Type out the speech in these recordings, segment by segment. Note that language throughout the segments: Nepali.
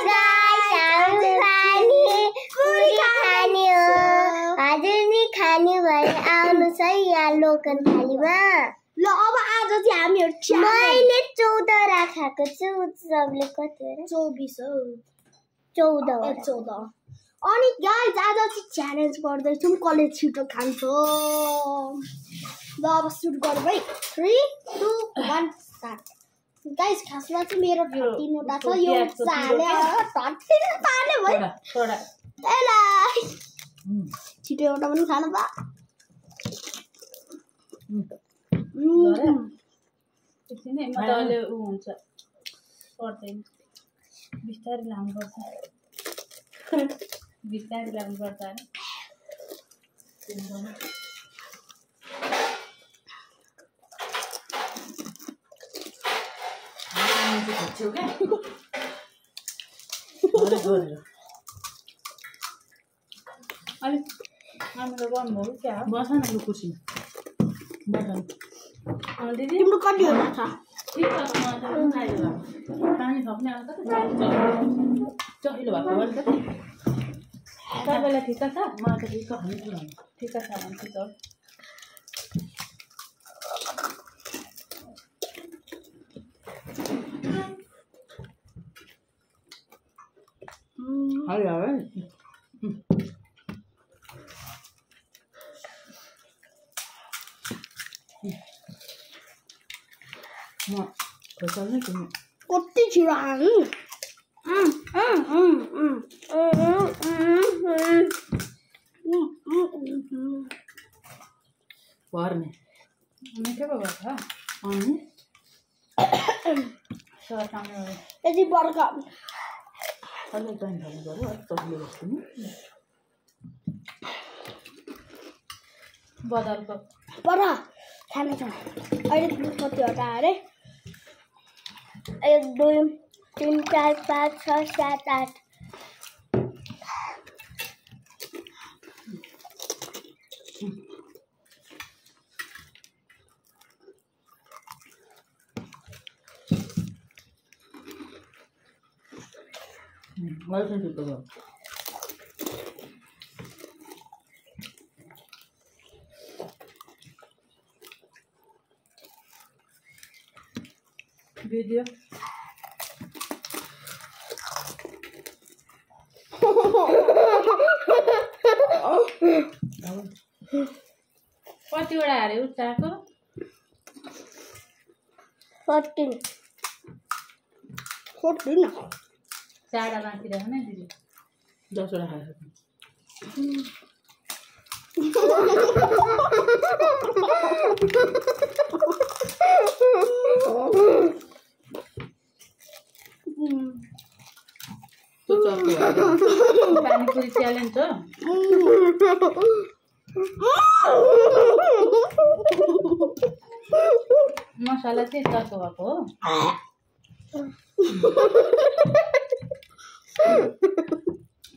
गाइस हामी पुरी खाने हो हजुर नि खाने भए आउनुस् है यहाँ लोकन थालीमा ल अब आज चाहिँ हामीहरु मैले 14 राखेको छु सबले कति हो 24 हो 14 अनि गाइस आज चाहिँ च्यालेन्ज गर्दै छौं कसले छिटो खान्छ ल अब सुरु गरौँ है 3 2 1 स्टार्ट गाइस खासमा चाहिँ मेरो 13 वटा छ यो चाले 13 पाले भयो छोडा एला छिटो एउटा पनि खानु बा एकछिनै मजाले उ हुन्छ पर्दैन बिस्तारै लानुपर्छ बिस्तारै लानुपर्छ अलिक हाम्रो गर्नुभयो क्या बस न लु कुर्सीमा बस दिदी तिम्रो कति हो छ ठिक छ पानी सक्ने आउँछ चहिलो भएको भन्छ तपाईँलाई ठिक छ मलाई त ठिक खानु ठिक छ भने ठिक हो हाय कति छिटो खानु पर्ने मिठो पो भयो त अनि यति बर्का अलि टाइम खानु पर्यो अलिक तसले बस्छु नि बदलको पर खाना छ अहिले कतिवटा अरे 1 2 3 4 5 6 7 8 भिडियो कतिवटा हारे उचाको 14 चारवटा बाँकी रह्यो नि दिदी 10 वटा खाएको पानीपुरी च्यालेन्ज हो मसला चाहिँ चर्को भएको हो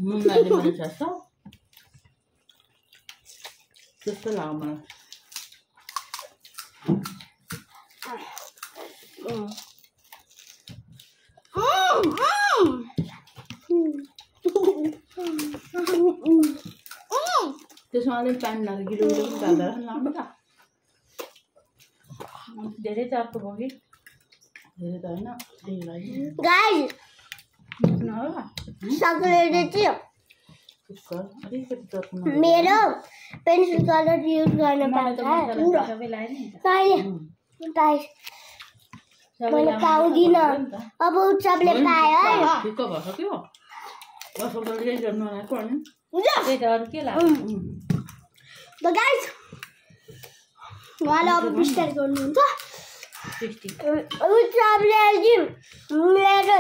मुङ्गाले मैले छ त्यस्तो लाग्यो मलाई त्यसमा अलिक टाइम लाग्यो गिलो गिलो पनि हाल्दा लाउनु त धेरै चर्को भयो कि धेरै त होइन त्यही लागि गाइस सक्लेले चाहिँ मेरो पेन्सिल कलर युज गर्न पाउँछ मैले पाउँदिन अब सबले पायो है ल गाइस उहाँले अब बिस्तारै गर्नुहुन्छ सबले मेरो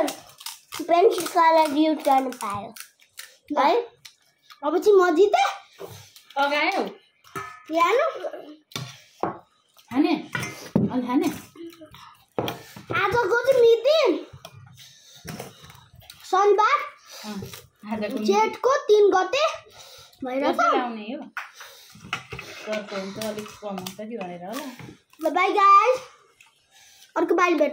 पेन्सिल कलर युज गर्न पायो है अब चाहिँ म जिते अगायो पियानो खाने अलि खाने आजको चाहिँ मिति शनिबार जेठको 3 गते भइरहेछ लाउने हो हुन्छ अलिक कम हुन्छ कि भनेर होला ल बाई गाइस अर्को बारी भेट